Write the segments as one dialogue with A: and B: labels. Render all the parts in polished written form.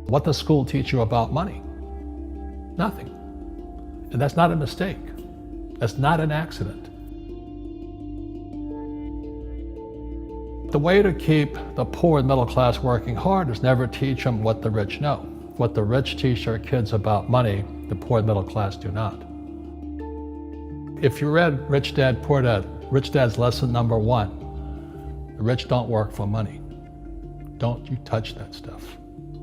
A: What does school teach you about money? Nothing. And that's not a mistake. That's not an accident. The way to keep the poor and middle class working hard is never teach them what the rich know. What the rich teach their kids about money, the poor and middle class do not. If you read Rich Dad, Poor Dad, Rich Dad's lesson number 1, the rich don't work for money. Don't you touch that stuff.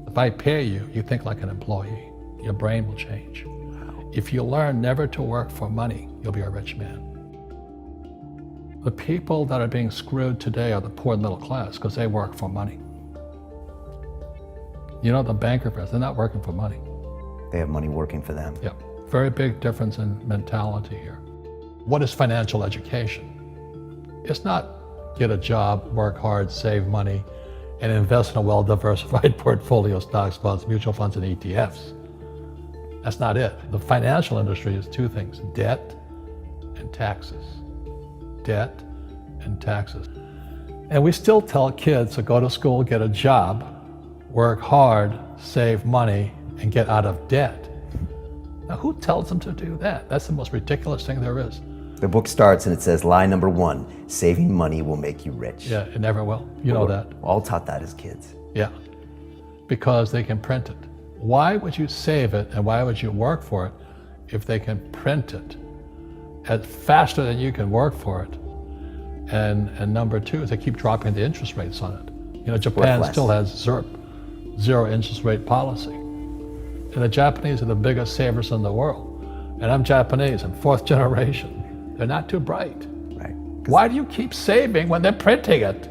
A: If I pay you, you think like an employee. Your brain will change. If you learn never to work for money, you'll be a rich man. The people that are being screwed today are the poor and middle class because they work for money. You know, the banker friends, they're not working for money.
B: They have money working for them.
A: Yeah, very big difference in mentality here. What is financial education? It's not get a job, work hard, save money, and invest in a well-diversified portfolio of stocks, bonds, mutual funds, and ETFs. That's not it. The financial industry is 2 things, debt and taxes. Debt and taxes. And we still tell kids to go to school, get a job, work hard, save money, and get out of debt. Now, who tells them to do that? That's the most ridiculous thing there is.
B: The book starts and it says, lie number 1, saving money will make you rich.
A: Yeah, it never will. You know that.
B: We're all taught that as kids.
A: Yeah, because they can print it. Why would you save it and why would you work for it if they can print it faster than you can work for it? And number 2 is they keep dropping the interest rates on it. You know, Japan still has zero interest rate policy. And the Japanese are the biggest savers in the world. And I'm Japanese, I'm 4th generation. They're not too bright.
B: Right.
A: Why do you keep saving when they're printing it?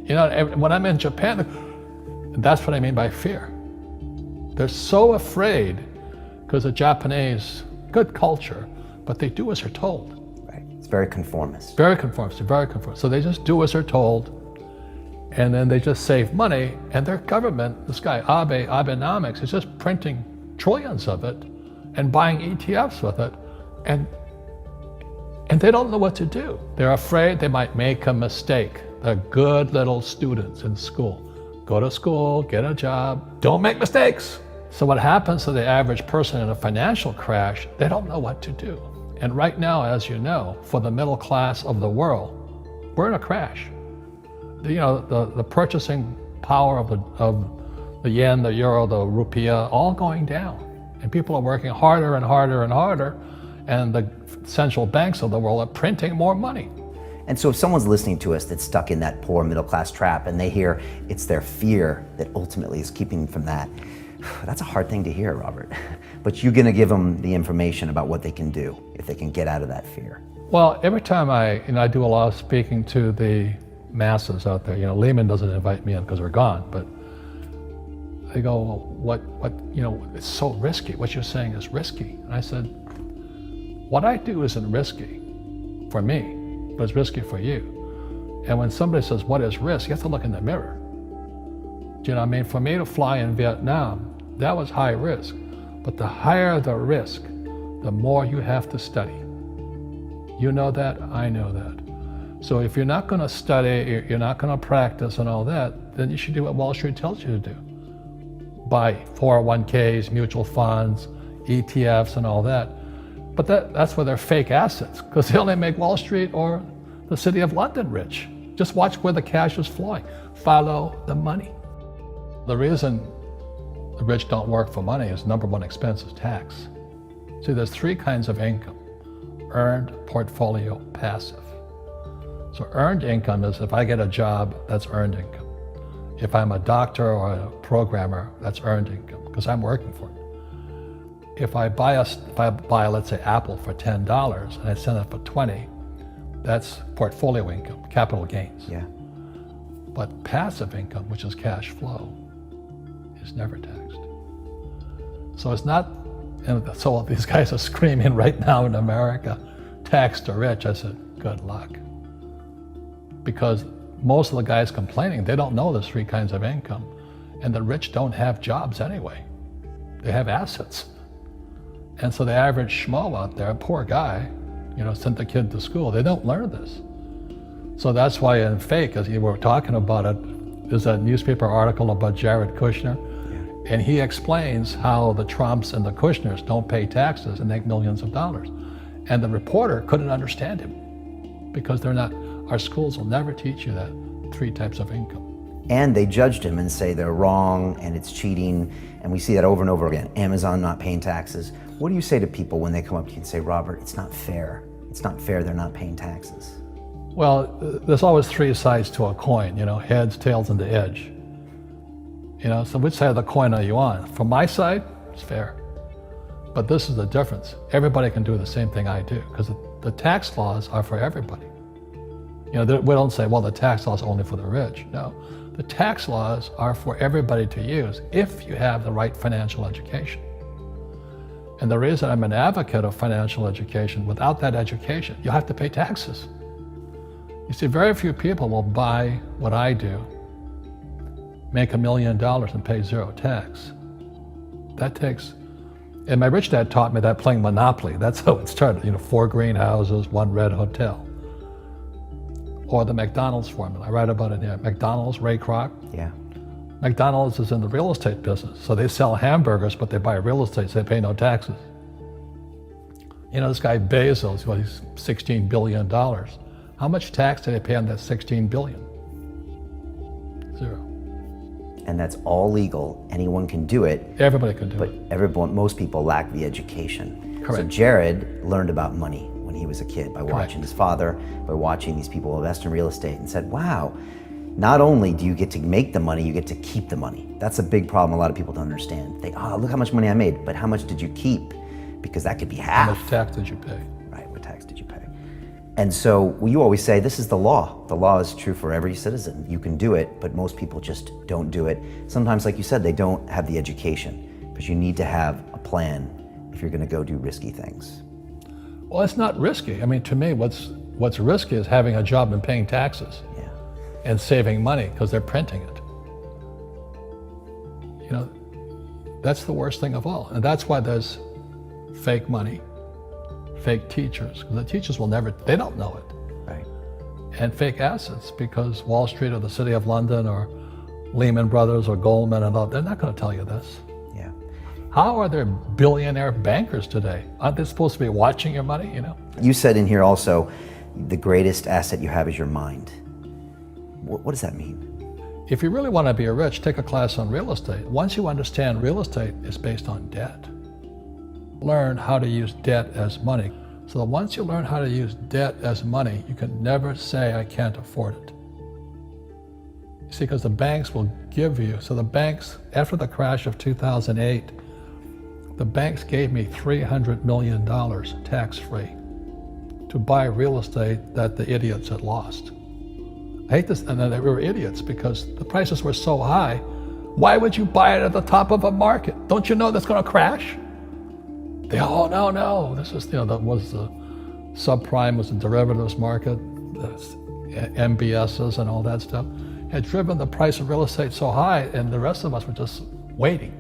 A: You know, when I'm in Japan, and that's what I mean by fear. They're so afraid because the Japanese, good culture, but they do as they're told.
B: Right. It's very conformist.
A: Very conformist, very conformist. So they just do as they're told, and then they just save money, and their government, this guy Abenomics, is just printing trillions of it and buying ETFs with it, and they don't know what to do. They're afraid they might make a mistake. They're good little students in school. Go to school, get a job, don't make mistakes. So what happens to the average person in a financial crash, they don't know what to do. And right now, as you know, for the middle class of the world, we're in a crash. You know, the purchasing power of the yen, the euro, the rupiah, all going down. And people are working harder and harder and harder, and the central banks of the world are printing more money.
B: And so if someone's listening to us that's stuck in that poor middle class trap and they hear it's their fear that ultimately is keeping them from that, that's a hard thing to hear, Robert. But you're going to give them the information about what they can do if they can get out of that fear.
A: Well, every time I do a lot of speaking to the masses out there, Lehman doesn't invite me in because we're gone, but they go, well, what, it's so risky. What you're saying is risky. And I said, what I do isn't risky for me, but it's risky for you. And when somebody says, what is risk? You have to look in the mirror. Do you know what I mean? For me to fly in Vietnam, that was high risk. But the higher the risk, the more you have to study. You know that, I know that. So if you're not gonna study, you're not gonna practice and all that, then you should do what Wall Street tells you to do. Buy 401ks, mutual funds, ETFs and all that. But that's where they're fake assets, because they only make Wall Street or the City of London rich. Just watch where the cash is flowing. Follow the money. The reason the rich don't work for money is number 1 expense is tax. See, there's 3 kinds of income: earned, portfolio, passive. So earned income is if I get a job, that's earned income. If I'm a doctor or a programmer, that's earned income, because I'm working for it. If I buy, let's say, Apple for $10 and I sell it for $20, that's portfolio income, capital gains.
B: Yeah.
A: But passive income, which is cash flow, is never taxed. So it's not, and so these guys are screaming right now in America, tax the rich. I said, good luck. Because most of the guys complaining, they don't know there's 3 kinds of income. And the rich don't have jobs anyway. They have assets. And so the average schmo out there, poor guy, sent the kid to school, they don't learn this. So that's why in fake, as you were talking about it, there's a newspaper article about Jared Kushner. And he explains how the Trumps and the Kushners don't pay taxes and make millions of dollars. And the reporter couldn't understand him because they're not, our schools will never teach you that 3 types of income.
B: And they judged him and say they're wrong and it's cheating. And we see that over and over again. Amazon not paying taxes. What do you say to people when they come up to you and say, Robert, it's not fair. It's not fair they're not paying taxes.
A: Well, there's always 3 sides to a coin, heads, tails, and the edge. So which side of the coin are you on? From my side, it's fair. But this is the difference. Everybody can do the same thing I do because the tax laws are for everybody. We don't say, well, the tax laws are only for the rich. No, the tax laws are for everybody to use if you have the right financial education. And the reason I'm an advocate of financial education, without that education, you have to pay taxes. You see, very few people will buy what I do, make $1 million and pay 0 tax. That takes, and my rich dad taught me that playing Monopoly. That's how it started, 4 greenhouses, 1 red hotel. Or the McDonald's formula, I write about it here. McDonald's, Ray Kroc.
B: Yeah.
A: McDonald's is in the real estate business. So they sell hamburgers, but they buy real estate, so they pay no taxes. This guy Bezos, he's $16 billion. How much tax did they pay on that $16 billion? 0.
B: And that's all legal. Anyone can do it.
A: Everybody can do
B: but
A: it.
B: Most people lack the education.
A: Correct.
B: So Jared learned about money when he was a kid by watching his father, by watching these people invest in real estate, and said, wow, not only do you get to make the money, you get to keep the money. That's a big problem a lot of people don't understand. Look how much money I made, but how much did you keep? Because that could be half.
A: How much tax did you pay?
B: Right, what tax did you pay? And so you always say, this is the law. The law is true for every citizen. You can do it, but most people just don't do it. Sometimes, like you said, they don't have the education, but you need to have a plan if you're gonna go do risky things.
A: Well, it's not risky. To me, what's risky is having a job and paying taxes.
B: Yeah.
A: And saving money because they're printing it. That's the worst thing of all. And that's why there's fake money, fake teachers, because the teachers they don't know it.
B: Right.
A: And fake assets, because Wall Street or the City of London or Lehman Brothers or Goldman and all, they're not going to tell you this.
B: Yeah.
A: How are there billionaire bankers today? Aren't they supposed to be watching your money,
B: You said in here also, the greatest asset you have is your mind. What does that mean?
A: If you really want to be rich, take a class on real estate. Once you understand real estate is based on debt, learn how to use debt as money. So that once you learn how to use debt as money, you can never say, I can't afford it. You see, because the banks will give you, so the banks, after the crash of 2008, the banks gave me $300 million tax-free to buy real estate that the idiots had lost. I hate this, and then they were idiots because the prices were so high. Why would you buy it at the top of a market? Don't you know that's going to crash? No. This is, that was the subprime, was the derivatives market, the MBSs and all that stuff. Had driven the price of real estate so high, and the rest of us were just waiting.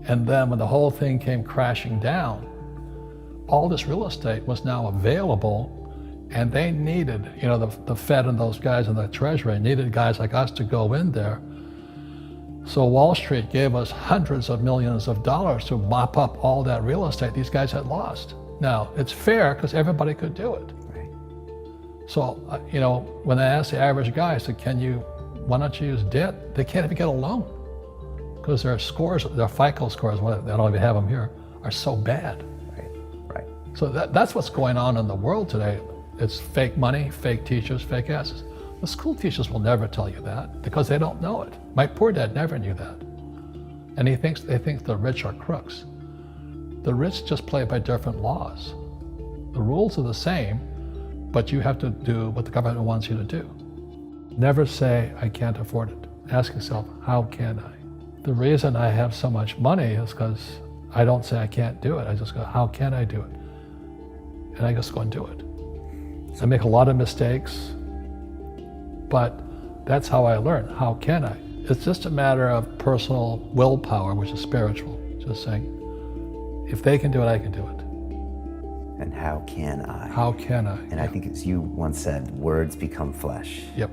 A: And then when the whole thing came crashing down, all this real estate was now available. And they needed, the Fed and those guys in the Treasury needed guys like us to go in there. So Wall Street gave us hundreds of millions of dollars to mop up all that real estate these guys had lost. Now, it's fair because everybody could do it.
B: Right.
A: So, when I asked the average guy, I said, why don't you use debt? They can't even get a loan because their scores, their FICO scores, I don't even have them here, are so bad.
B: Right.
A: So that's what's going on in the world today. It's fake money, fake teachers, fake assets. The school teachers will never tell you that because they don't know it. My poor dad never knew that. And they think the rich are crooks. The rich just play by different laws. The rules are the same, but you have to do what the government wants you to do. Never say, I can't afford it. Ask yourself, how can I? The reason I have so much money is because I don't say I can't do it. I just go, how can I do it? And I just go and do it. I make a lot of mistakes, but that's how I learn. How can I? It's just a matter of personal willpower, which is spiritual. Just saying, if they can do it, I can do it.
B: And how can I?
A: How can I?
B: And I think as you once said, words become flesh.
A: Yep.